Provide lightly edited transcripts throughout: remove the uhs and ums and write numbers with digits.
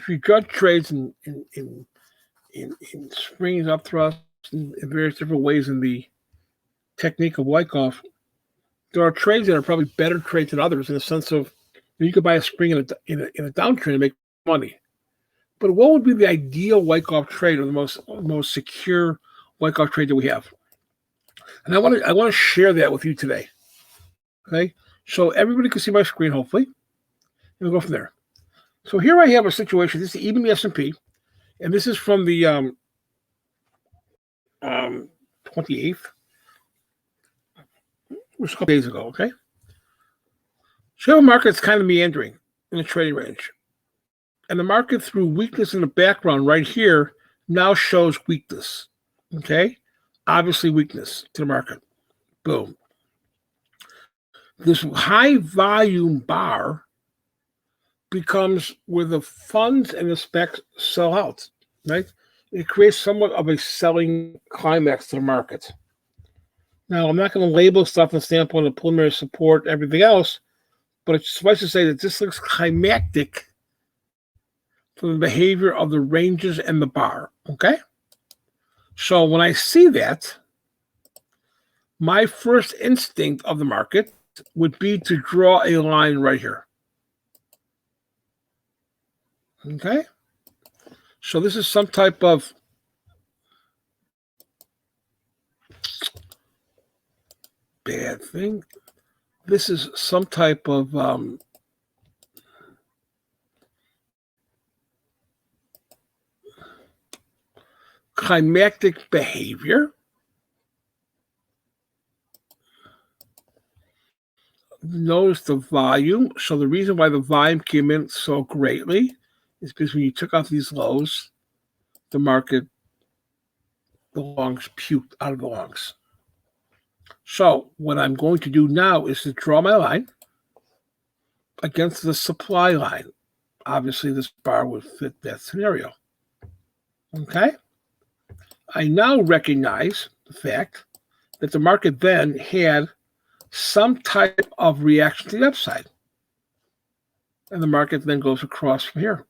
if you judge trades in springs, up thrusts, in various different ways in the technique of Wyckoff, there are trades that are probably better trades than others in the sense of you could buy a spring in a downtrend and make money. But what would be the ideal Wyckoff trade or the most secure Wyckoff trade that we have? And I want to share that with you today. Okay, so everybody can see my screen hopefully, and we'll go from there. So here I have a situation. This is even the S&P, and this is from the 28th, which was a couple days ago. Okay, so you have a market that's kind of meandering in the trading range. And the market, through weakness in the background right here, now shows weakness. Okay? Obviously weakness to the market. Boom. This high volume bar becomes where the funds and the specs sell out, right? It creates somewhat of a selling climax to the market. Now, I'm not going to label stuff from the standpoint of preliminary support, everything else, but it's suffice to say that this looks climactic for the behavior of the ranges and the bar, okay? So when I see that, my first instinct of the market would be to draw a line right here, okay? So this is some type of bad thing. This is some type of climactic behavior. Notice the volume. So the reason why the volume came in so greatly is because when you took off these lows, the market, the longs puked out of the longs. So what I'm going to do now is to draw my line against the supply line. Obviously, this bar would fit that scenario. Okay? I now recognize the fact that the market then had some type of reaction to the upside. And the market then goes across from here.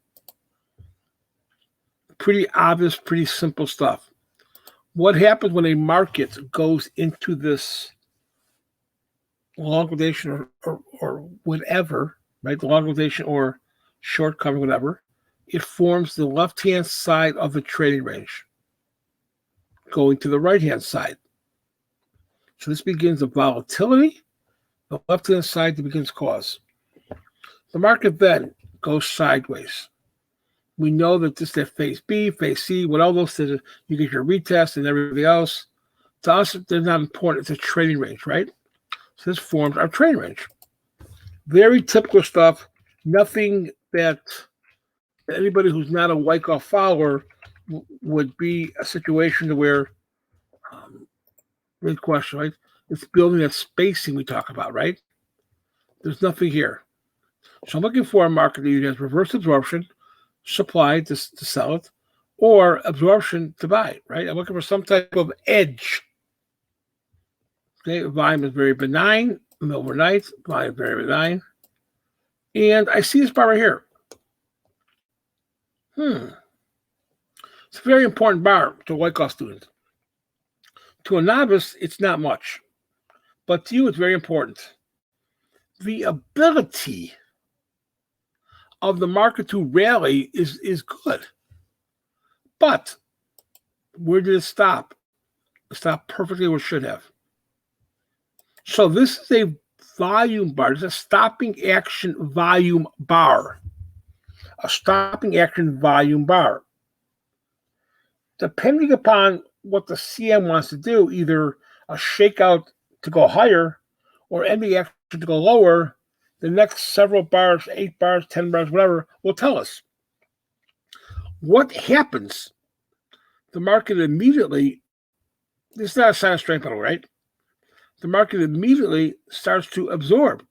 Pretty obvious, pretty simple stuff. What happens when a market goes into this long liquidation or whatever, right? The long liquidation or short cover, whatever, it forms the left-hand side of the trading range, going to the right-hand side. So this begins the volatility. The left-hand side begins cause. The market then goes sideways. We know that this is phase B, phase C, what all those things, you get your retest and everything else. To us, they're not important. It's a trading range, right? So this forms our trading range. Very typical stuff. Nothing that anybody who's not a Wyckoff follower would be a situation to where, great question, right? It's building that spacing we talk about, right? There's nothing here. So I'm looking for a market that either has reverse absorption, supply to sell it, or absorption to buy it, right? I'm looking for some type of edge. Okay, volume is very benign. Overnight, volume is very benign. And I see this bar right here. It's a very important bar to a Wyckoff student. To a novice, it's not much. But to you, it's very important. The ability of the market to rally is good. But where did it stop? It stopped perfectly where it should have. So this is a volume bar. It's a stopping action volume bar. A stopping action volume bar. Depending upon what the CM wants to do, either a shakeout to go higher or any action to go lower, the next several bars, 8 bars, 10 bars, whatever, will tell us. What happens? The market immediately, this is not a sign of strength, right? The market immediately starts to absorb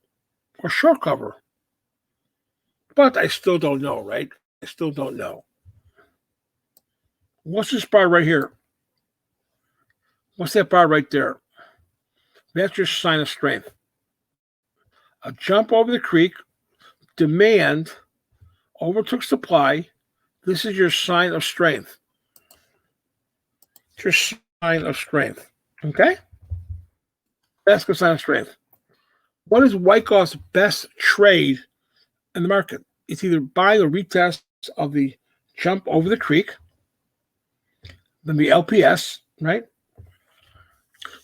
or short cover. But I still don't know, right? I still don't know. What's this bar right here? What's that bar right there? That's your sign of strength. A jump over the creek, demand overtook supply, This is your sign of strength. It's your sign of strength. Okay? That's the sign of strength. What is Wyckoff's best trade in the market? It's either buying a retest of the jump over the creek, then the LPS, right?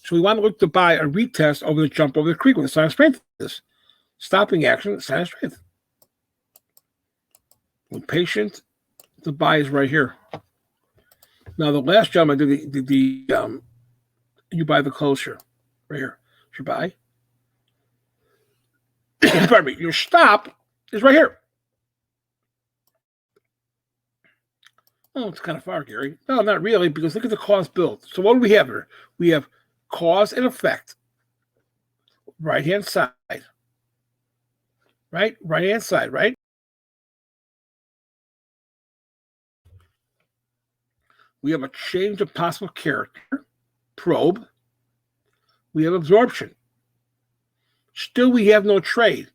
So we want to look to buy a retest over the jump over the creek with the sign of strength is. Stopping action, sign of strength. When patient, the buy is right here. Now the last jump I did you buy the closure right here. Your buy. Pardon me. Your stop is right here. Oh, it's kind of far, Gary. No, not really, because look at the cause build. So what do we have here? We have cause and effect. Right-hand side. Right? Right-hand side, right? We have a change of possible character. Probe. We have absorption. Still, we have no trade.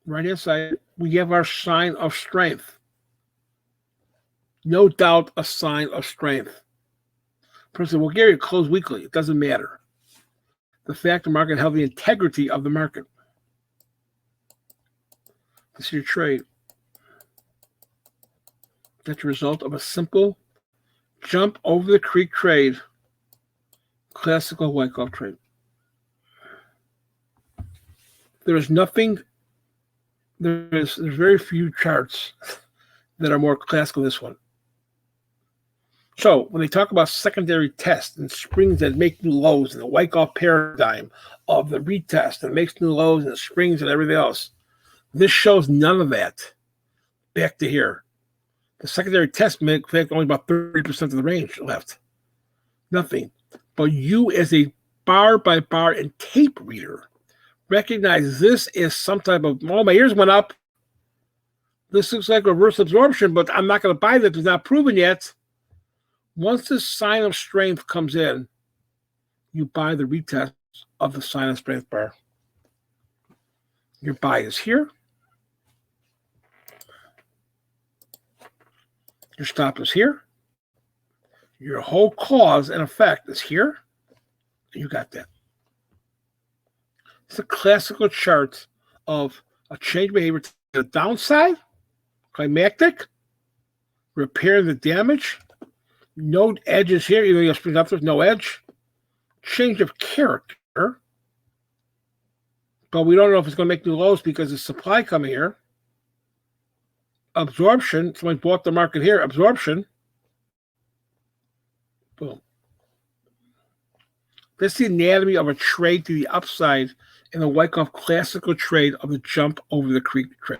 Right-hand side, we have our sign of strength. No doubt a sign of strength. Person, well, Gary, it closed weekly. It doesn't matter. The fact the market held the integrity of the market. This is your trade. That's a result of a simple jump over the creek trade. Classical Wyckoff trade. There is nothing, there's very few charts that are more classical than this one. So when they talk about secondary tests and springs that make new lows and the Wyckoff paradigm of the retest that makes new lows and the springs and everything else, this shows none of that. Back to here. The secondary test make only about 30% of the range left. Nothing. But you as a bar by bar and tape reader recognize this is some type of, oh, my ears went up. This looks like reverse absorption, but I'm not going to buy that. It's not proven yet. Once the sign of strength comes in, you buy the retest of the sign of strength bar. Your buy is here. Your stop is here. Your whole cause and effect is here. You got that. It's a classical chart of a change behavior to the downside, climactic, repair the damage, no edges here, even though you spring up, there's no edge, change of character, but we don't know if it's going to make new lows because there's supply coming here. Absorption, somebody bought the market here, absorption. Boom. That's the anatomy of a trade to the upside in the Wyckoff classical trade of the jump over the creek trade.